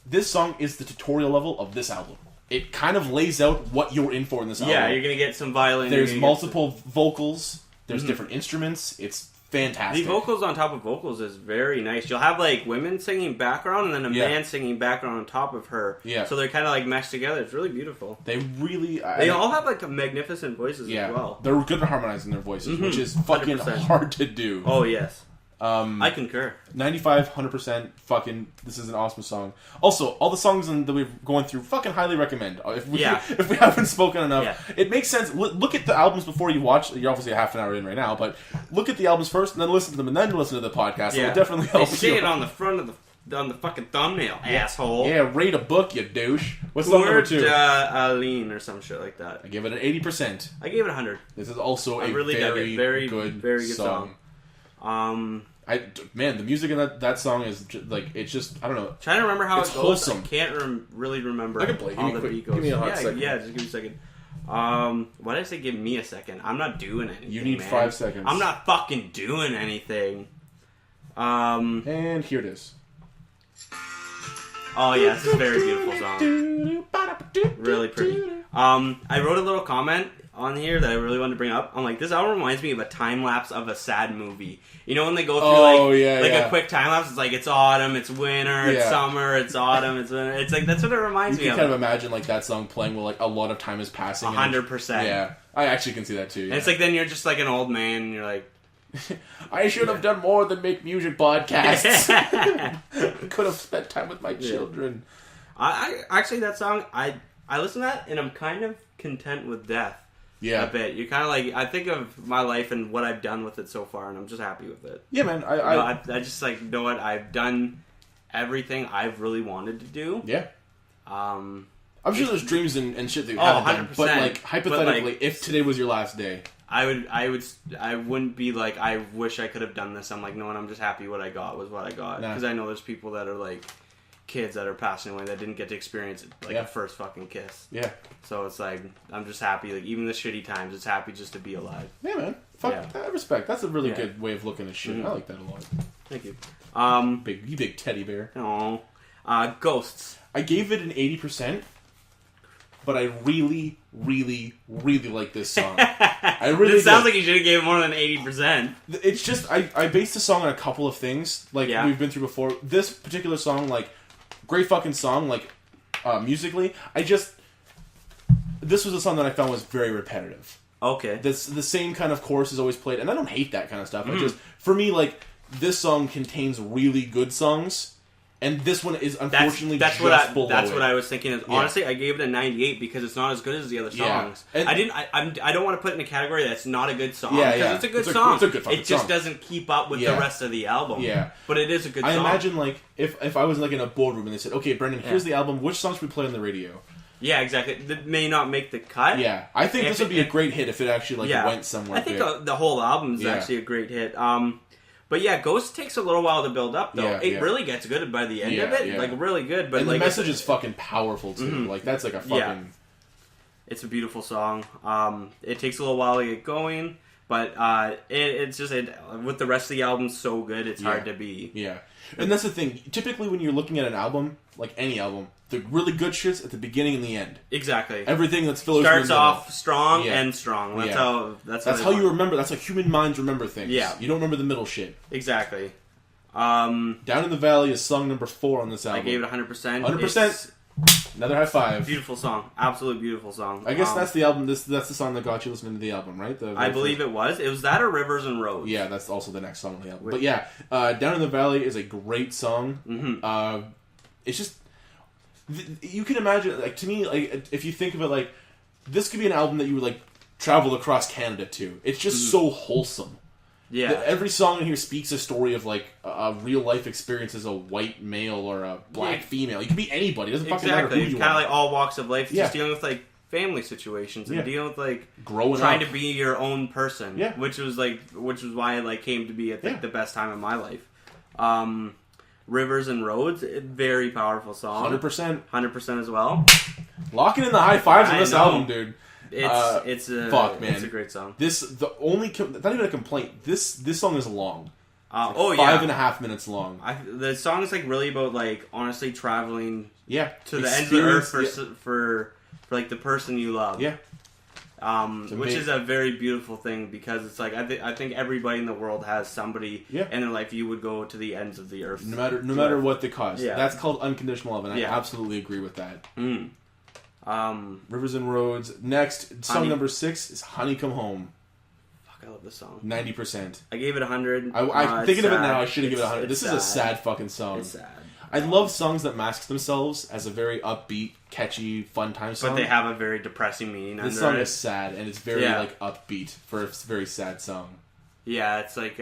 this song is the tutorial level of this album. It kind of lays out what you're in for in this album. Yeah, you're going to get some violin. There's multiple vocals. There's different instruments. It's fantastic. The vocals on top of vocals is very nice. You'll have like women singing background and then a man singing background on top of her. Yeah. So they're kind of like meshed together. It's really beautiful. They really... They all have like magnificent voices as well. They're good at harmonizing their voices, which is fucking 100%. hard to do. Oh, yes. I concur. 95, 100%, fucking, this is an awesome song. Also, all the songs that we're going through, fucking highly recommend. If we haven't spoken enough, it makes sense. Look at the albums before you watch. You're obviously a half an hour in right now, but look at the albums first, and then listen to them, and then listen to the podcast. Yeah. It'll definitely help They say you. it on the front of on the fucking thumbnail, asshole. Yeah, rate a book, you douche. What's song number 2? Aline or some shit like that. I give it an 80%. I gave it 100. This is also a really very good song. Man, the music in that song is it's just, I don't know. Trying to remember how it's it goes. Wholesome. I can't really remember I can play. how the beat goes. Give me a hot second. Yeah, just give me a second. Why did I say give me a second? I'm not doing anything. You need man. 5 seconds. I'm not fucking doing anything. And here it is. Oh yeah, this is a very beautiful song. Really pretty. I wrote a little comment on here that I really wanted to bring up. I'm like, this album reminds me of a time lapse of a sad movie. You know when they go through a quick time lapse? It's like it's autumn, it's winter, it's summer, it's autumn, it's winter. It's like that's what it reminds me of. You can kind of imagine like that song playing while like a lot of time is passing. 100%. Yeah, I actually can see that too. Yeah. And it's like then you're just like an old man, and you're like, I should have done more than make music podcasts. Could have spent time with my children. I actually that song I listen to that and I'm kind of content with death. Yeah, a bit. You're kind of like I think of my life and what I've done with it so far, and I'm just happy with it. Yeah, man. I just like know what I've done. Everything I've really wanted to do. Yeah. I'm sure there's dreams and shit that you haven't done, but like hypothetically, if today was your last day, I wouldn't be like I wish I could have done this. I'm like, no, and I'm just happy what I got was what I got because I know there's people that are like kids that are passing away that didn't get to experience it, like a first fucking kiss. Yeah. So it's like I'm just happy. Like even the shitty times, it's happy just to be alive. Yeah, man. Fuck, I respect. That's a really good way of looking at shit. I like that a lot. Thank you. Big teddy bear. Oh, Ghosts. I gave it an 80%, but I really, really, really like this song. I really. It sounds like you should have gave it more than 80%. It's just I based the song on a couple of things like we've been through before. This particular song, like, great fucking song, like musically. This was a song that I found was very repetitive. Okay. The same kind of chorus is always played, and I don't hate that kind of stuff. I just, for me, like, this song contains really good songs, and this one is unfortunately that's below what I was thinking. Honestly, I gave it a 98 because it's not as good as the other songs. And I don't want to put it in a category that's not a good song. Because it's a good song. It's a good fucking It just song. doesn't keep up with the rest of the album. Yeah. But it is a good song. I imagine, like, if I was, like, in a boardroom and they said, okay, Brendan, here's the album, which songs should we play on the radio? Yeah, exactly. That may not make the cut. Yeah. I think this would be a great hit if it actually, like, went somewhere. I think the whole album is actually a great hit. But yeah, Ghost takes a little while to build up, though. It really gets good by the end of it. Yeah. Like, really good. But and like, the message is fucking powerful, too. Like, that's like a fucking... Yeah. It's a beautiful song. It takes a little while to get going, but it's just... with the rest of the album so good, it's hard to be. Yeah. And that's the thing. Typically, when you're looking at an album, like any album, the really good shit's at the beginning and the end. Exactly. Everything that's fillers starts off strong and strong. That's how you remember. That's how human minds remember things. Yeah. You don't remember the middle shit. Exactly. Down in the Valley is song number 4 on this album. I gave it 100%. 100%. Another high five. Beautiful song. Absolutely beautiful song. I guess that's the album. That's the song that got you listening to the album, right? I believe it was. It was that or Rivers and Roads. Yeah, that's also the next song on the album. But yeah, Down in the Valley is a great song. Mm-hmm. It's just... You can imagine, like, to me, like, if you think of it, like, this could be an album that you would, like, travel across Canada to. It's just so wholesome. Yeah. Every song in here speaks a story of, like, a real-life experience as a white male or a black female. You can be anybody. It doesn't fucking matter who you are. Kind of like all walks of life. Just dealing with, like, family situations and dealing with, like, trying to be your own person. Yeah. Which was why it, like, came to be, I think, the best time of my life. Rivers and Roads, very powerful song. 100%. 100% as well. Locking in the high fives on this album, dude. It's a great song. Not even a complaint. This song is long. 5.5 minutes long. The song is like really about like honestly traveling. Yeah. To the ends of the earth for like the person you love. Yeah. Which is a very beautiful thing because it's like I think everybody in the world has somebody in their life you would go to the ends of the earth. No matter what the cost. Yeah. That's called unconditional love, and I absolutely agree with that. Rivers and Roads. Next, song number 6 is Honey Come Home. Fuck, I love this song. 90%. I gave it 100. I'm thinking of it now. I should have given it 100. This is a sad fucking song. It's sad. I love songs that mask themselves as a very upbeat, catchy, fun time song. But they have a very depressing meaning. This song is sad, and it's very like upbeat for a very sad song. Yeah, it's like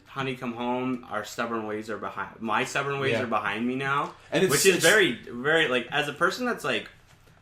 Honey Come Home. Our stubborn ways are behind. My stubborn ways are behind me now, and which is very, very like as a person that's like.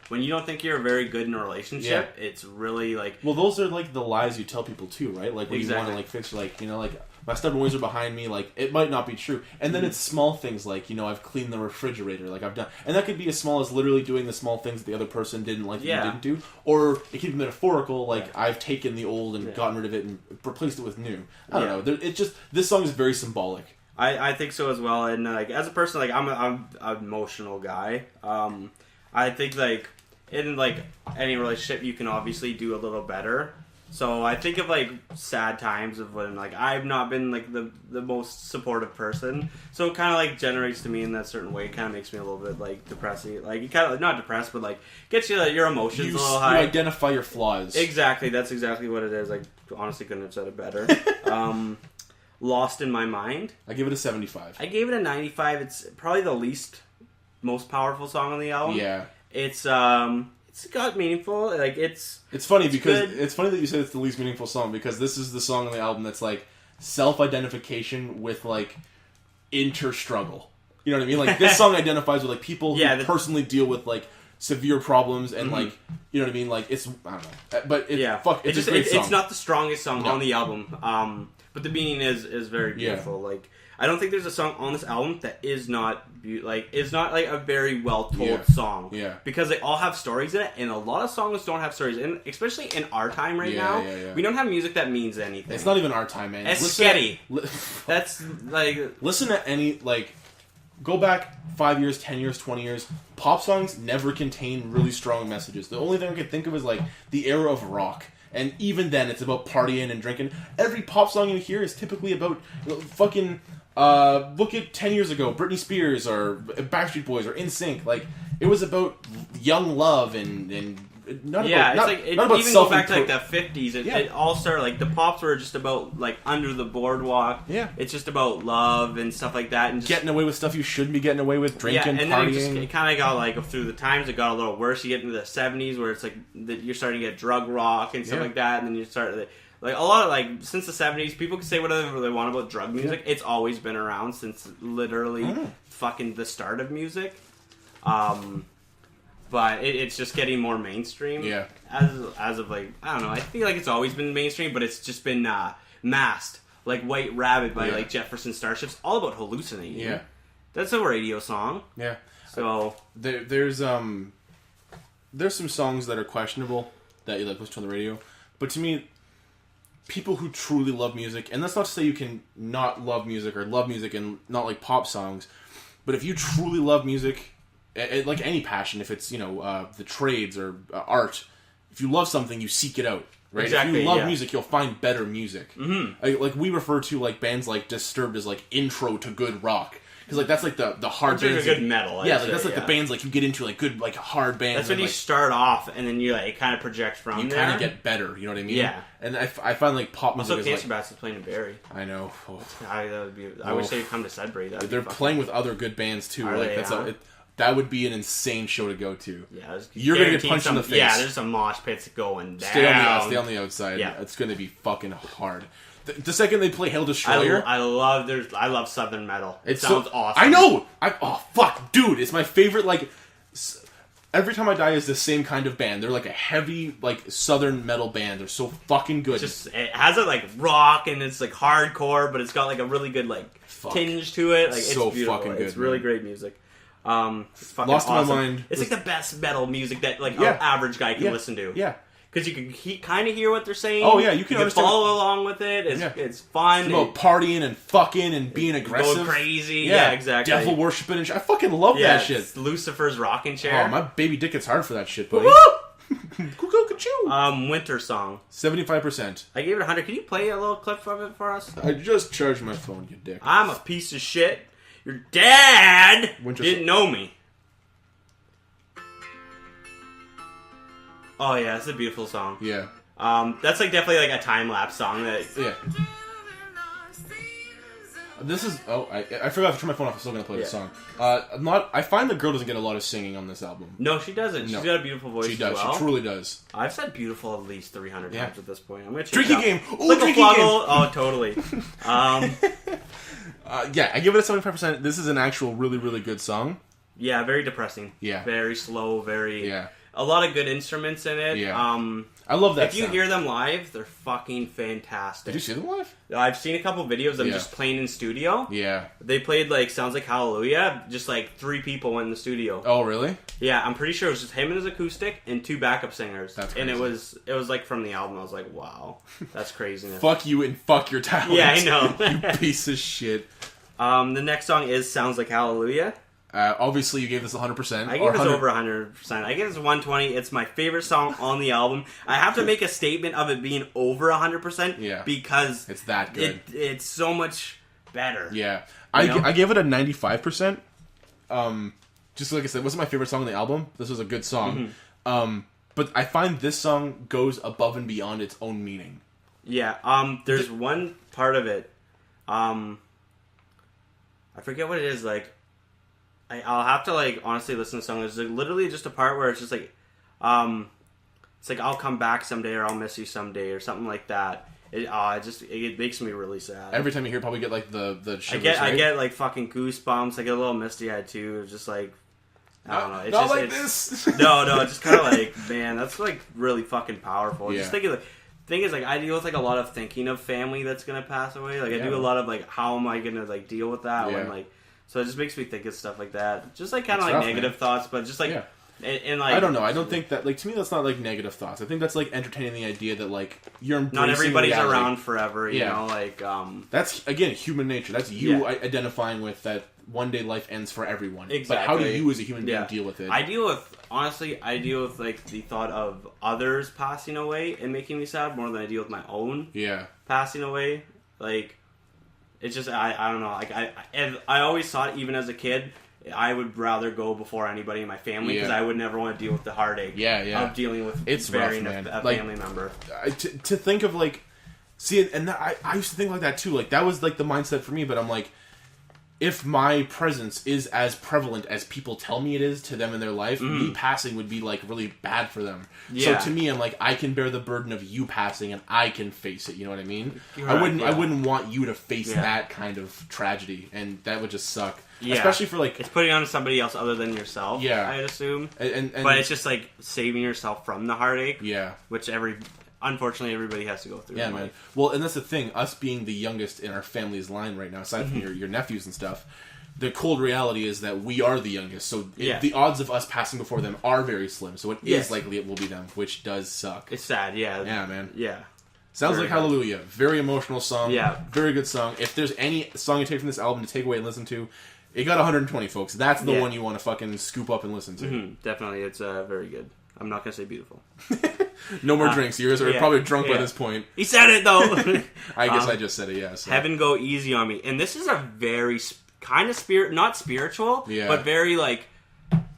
When you don't think you're very good in a relationship, it's really like... Well, those are like the lies you tell people too, right? Like when you want to like fix, like, you know, like my stubborn ways are behind me, like it might not be true. And then it's small things like, you know, I've cleaned the refrigerator, like I've done... And that could be as small as literally doing the small things that the other person didn't like that you didn't do. Or it could be metaphorical, like I've taken the old and gotten rid of it and replaced it with new. I don't know. It's just... This song is very symbolic. I think so as well. And like as a person, like I'm an emotional guy. I think like... In, like, any relationship, you can obviously do a little better. So I think of, like, sad times of when, like, I've not been, like, the most supportive person. So it kind of, like, generates to me in that certain way. It kind of makes me a little bit, like, depressing. Like, you kind of, not depressed, but, like, gets you, like, your emotions a little high. You identify your flaws. Exactly. That's exactly what it is. I honestly couldn't have said it better. Lost in My Mind. I give it a 75. I gave it a 95. It's probably the most powerful song on the album. Yeah. It's got meaningful. Like it's funny because it's funny that you said it's the least meaningful song because this is the song on the album that's like self-identification with like inter-struggle. You know what I mean? Like this song identifies with like people who personally deal with like severe problems and like you know what I mean? Like it's I don't know, but it's a great song. It's not the strongest song on the album, but the meaning is very beautiful. Like. I don't think there's a song on this album that is not a very well told song. Yeah. Because they all have stories in it, and a lot of songs don't have stories. And especially in our time right now, we don't have music that means anything. It's not even our time, man. It's sketty. That's like listen to any like go back 5 years, 10 years, 20 years. Pop songs never contain really strong messages. The only thing I can think of is like the era of rock. And even then, it's about partying and drinking. Every pop song you hear is typically about fucking. Look at 10 years ago, Britney Spears or Backstreet Boys or NSYNC. Like it was about young love and not about even go back to like the 50s. It all started like the pops were just about like Under the Boardwalk. Yeah, it's just about love and stuff like that and just, getting away with stuff you shouldn't be getting away with, drinking, and partying. Then it kind of got like through the times. It got a little worse. You get into the 70s where it's like you're starting to get drug rock and stuff like that, and then you start. Like, a lot of, like, since the 70s, people can say whatever they want about drug music. Yeah. It's always been around since literally fucking the start of music. But it's just getting more mainstream. Yeah. As of, like, I don't know. I feel like it's always been mainstream, but it's just been masked. Like White Rabbit by, like, Jefferson Starships. All about hallucinating. Yeah. That's a radio song. Yeah. So. There's some songs that are questionable that you, like, listen to on the radio. But to me... People who truly love music, and that's not to say you can not love music or love music and not like pop songs, but if you truly love music, like any passion, if it's, you know, the trades or art, if you love something, you seek it out, right? Exactly, if you love music, you'll find better music. Mm-hmm. Like we refer to like bands like Disturbed as like intro to good rock. because like that's like the hard It's like bands. a good metal. Yeah, like that's like the bands like you get into like good like hard bands. That's when and, you like, start off, and then you like kind of project from you there. kind of get better. You know what I mean? Yeah. And I find like pop music Also, is Cancer like, Bats is playing in Barrie. I know. Oh. I wish they'd come to Sudbury. They're playing with other good bands too. Are Like they, that's yeah? that would be an insane show to go to. Yeah, You're gonna get punched in the face. Yeah, there's some mosh pits going down. Stay on the outside. Yeah. It's gonna be fucking hard. The second they play Hail Destroyer, I love Southern metal. It sounds awesome. I know. Oh fuck, dude, it's my favorite. Like Every Time I Die is the same kind of band. They're like a heavy like Southern metal band. They're so fucking good. It has a like rock and it's like hardcore, but it's got like a really good like tinge to it. Like it's so beautiful. fucking good. It's really great music. It's fucking Lost in awesome. My Mind. It's like the best metal music that like Yeah. an average guy can listen to. Yeah. Because you can kind of hear what they're saying. Oh, yeah, you can understand follow along with it. It's fun. It's about partying and fucking and being aggressive. Going crazy. Yeah, exactly. Devil worshiping and shit. I fucking love that shit. It's Lucifer's rocking chair. Oh, my baby dick gets hard for that shit, buddy. Woo! Winter Song. 75%. I gave it 100. Can you play a little clip of it for us? I just charged my phone, you dick. I'm a piece of shit. Your dad Winter didn't Song. know me. Oh yeah, it's a beautiful song. Yeah. That's like definitely like a time lapse song that. Yeah. This is I forgot to turn my phone off. I'm still gonna play this song. I find the girl doesn't get a lot of singing on this album. No, she doesn't. No. She's got a beautiful voice. She does. As well. She truly does. I've said beautiful at least 300 times at this point. I'm gonna check Drinking it out. game. Ooh, Like drinking a game. fluggle. Oh, totally. Yeah, I give it a 75%. This is an actual really, really good song. Yeah, very depressing. Yeah. Very slow. Very. Yeah. A lot of good instruments in it. Yeah. I love that. If you hear them live, they're fucking fantastic. Did you see them live? I've seen a couple videos of them just playing in studio. Yeah. They played like Sounds Like Hallelujah. Just like 3 people went in the studio. Oh, really? Yeah, I'm pretty sure it was just him and his acoustic and 2 backup singers. That's and crazy. it was like from the album. I was like, wow, that's craziness. Fuck you and fuck your talent. Yeah, I know. You piece of shit. The next song is Sounds Like Hallelujah. Obviously, you gave this 100%. I gave this over 100%. I gave this 120. It's my favorite song on the album. I have to make a statement of it being over 100%. Yeah. Because it's that good. It's so much better. Yeah. I gave it a 95%. Just like I said, it wasn't my favorite song on the album. This was a good song. Mm-hmm. But I find this song goes above and beyond its own meaning. Yeah. There's one part of it. I forget what it is. Like, I'll have to like honestly listen to the song. There's like, literally just a part where it's just like, it's like I'll come back someday or I'll miss you someday or something like that. It makes me really sad. Every time you hear, it, probably get like the shivers, I get like fucking goosebumps. I get a little misty eyed too. It's just like I don't know. It's not just, like it's, this. No, it's just kind of like, man, that's like really fucking powerful. Yeah. Just thinking like. Thing is, like, I deal with like a lot of thinking of family that's gonna pass away. Like, I do a lot of like, how am I gonna like deal with that when like, so it just makes me think of stuff like that. Just like kind of like rough, negative thoughts, but just like, and like, I don't know. I don't think that like to me that's not like negative thoughts. I think that's like entertaining the idea that like you're embracing not everybody's reality. around forever. You know, like that's again human nature. That's you identifying with that. One day life ends for everyone. Exactly. But how do you as a human being deal with it? I deal with like the thought of others passing away and making me sad more than I deal with my own passing away. Like, it's just, I don't know. Like, I always thought, even as a kid, I would rather go before anybody in my family because I would never want to deal with the heartache of dealing with burying a family member. To think of like, see, and I used to think like that too. Like, that was like the mindset for me, but I'm like, if my presence is as prevalent as people tell me it is to them in their life, me passing would be like really bad for them. So to me, I'm like, I can bear the burden of you passing, and I can face it. You know what I mean? I wouldn't want you to face that kind of tragedy, and that would just suck. Yeah. Especially for like, it's putting on somebody else other than yourself. Yeah, I'd assume. But it's just like saving yourself from the heartache. Yeah, which unfortunately, everybody has to go through. Yeah, man. Well, and that's the thing. Us being the youngest in our family's line right now, aside from your nephews and stuff, the cold reality is that we are the youngest. So the odds of us passing before them are very slim. So it is likely it will be them, which does suck. It's sad, yeah. Yeah, man. Yeah. Sounds like Hallelujah. Very emotional song. Yeah. Very good song. If there's any song you take from this album to take away and listen to, it got 120, folks. That's the one you want to fucking scoop up and listen to. Definitely. It's very good. I'm not going to say beautiful. No more drinks. You guys are probably drunk by this point. He said it, though. I guess I just said it, yeah. So. Heaven Go Easy on Me. And this is a very kind of not spiritual, but very like,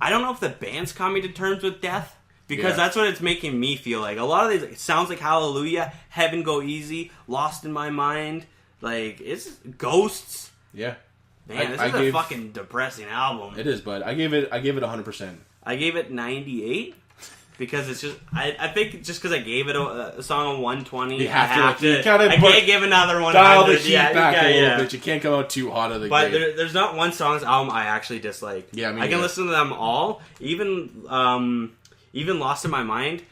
I don't know if the band's coming to terms with death. Because that's what it's making me feel like. A lot of these, it sounds like Hallelujah, Heaven Go Easy, Lost in My Mind, like, it's Ghosts. Yeah. Man, this is a fucking depressing album. It is, but I gave it 100%. I gave it 98. Because it's just, I think just because I gave it a song on 120, I can't give another one. Dial the heat back a little bit. You can't come out too hot of the gate. But there's not one song's album I actually dislike. Yeah, I can listen to them all. Even Lost in My Mind,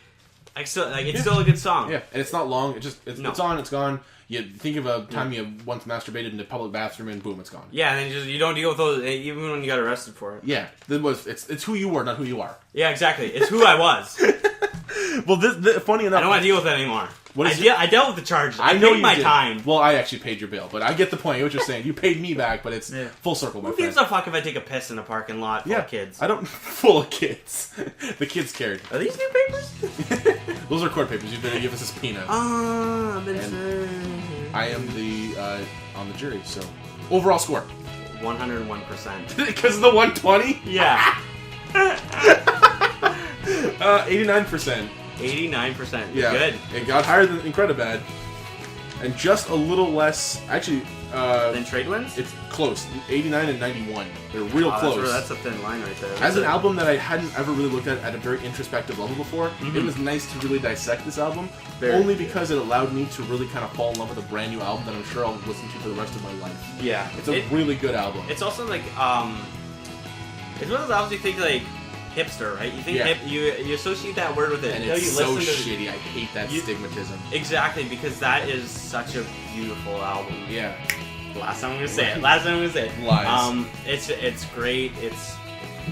it's still a good song. Yeah, and it's not long. It's on. It's gone. You think of a time you once masturbated in a public bathroom, and boom, it's gone. Yeah, and then you don't deal with those even when you got arrested for it. Yeah, it's who you were, not who you are. Yeah, exactly. It's who I was. Well, funny enough, I don't want to deal with it anymore. I dealt with the charges. I know paid my time. Well, I actually paid your bill, but I get the point. What you're saying, you paid me back, but it's full circle, my friend. Who gives a fuck if I take a piss in a parking lot full of kids? I don't. Full of kids. The kids cared. Are these new papers? Those are court papers. You better give us a subpoena. I've been served. I am the on the jury, so overall score 101%. Because of the 120. Yeah. 89%. 89%. Yeah, good. It got higher than Incredibad, and just a little less. Actually, than Trade Winds. It's close. 89 and 91. They're real close. That's a thin line right there. As an album that I hadn't ever really looked at a very introspective level before, it was nice to really dissect this album. Only because it allowed me to really kind of fall in love with a brand new album that I'm sure I'll listen to for the rest of my life. Yeah, it's a really good album. It's also like it's one of those albums you think like hipster, right? You think you associate that word with it, and it's you so shitty. I hate that stigmatism. Exactly, because that is such a beautiful album. Yeah. Last time I'm gonna say it. Lies. It's great. It's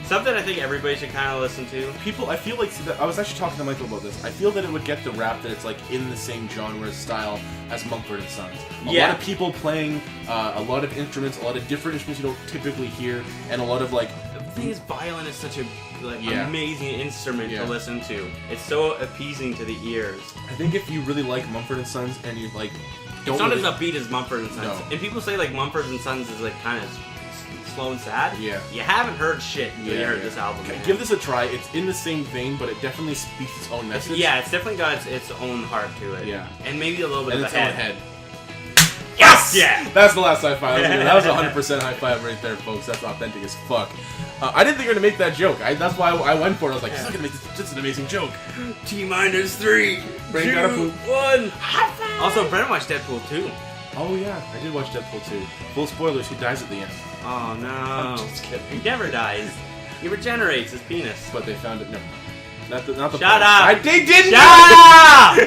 something I think everybody should kind of listen to. I feel like I was actually talking to Michael about this. I feel that it would get the rap that it's like in the same genre style as Mumford and Sons. A lot of people playing a lot of instruments, a lot of different instruments you don't typically hear, and a lot of like. The thing is, violin is such a amazing instrument to listen to. It's so appeasing to the ears. I think if you really like Mumford and Sons and you like. It's not as upbeat as Mumford and Sons. No. And people say like Mumford and Sons is like kind of slow and sad. Yeah. You haven't heard shit until you heard this album. Okay, give this a try. It's in the same vein, but it definitely speaks its own message. It's definitely got its own heart to it. Yeah. And maybe a little bit of a head. Yes! Yeah! That's the last high five. That was 100% high five right there, folks. That's authentic as fuck. I didn't think you were going to make that joke. That's why I went for it. I was like, this is going to make this just an amazing joke. T-3, Brain gotta poop. 1. High five! Also, Brennan watched Deadpool 2. Oh, yeah. I did watch Deadpool 2. Full spoilers, he dies at the end. Oh, no. I'm just kidding. He never dies. He regenerates his penis. But they found it. No. Not the Shut point. up! They didn't! Shut up!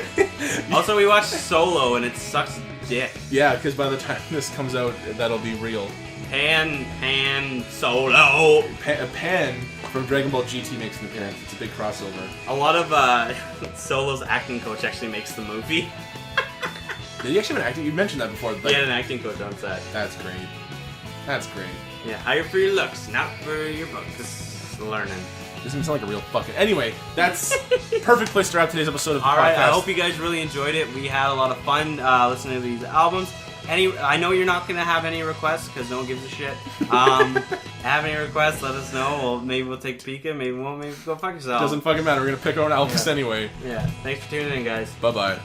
Also, we watched Solo, and it sucks dick. Yeah, because by the time this comes out, that'll be real. Pan Solo. Pan from Dragon Ball GT makes an appearance. It's a big crossover. A lot of Solo's acting coach actually makes the movie. Did he actually have an acting? You mentioned that before. He had an acting coach on set. That's great. That's great. Yeah, hire for your looks, not for your books. Learning. This doesn't sound like a real fucking. Anyway, that's perfect place to wrap today's episode of the podcast. Alright, I hope you guys really enjoyed it. We had a lot of fun listening to these albums. I know you're not gonna have any requests because no one gives a shit. Have any requests? Let us know. Well, maybe we'll take a peek. Maybe we won't. Maybe go fuck yourself. Doesn't fucking matter. We're gonna pick our own albums anyway. Yeah. Thanks for tuning in, guys. Bye bye.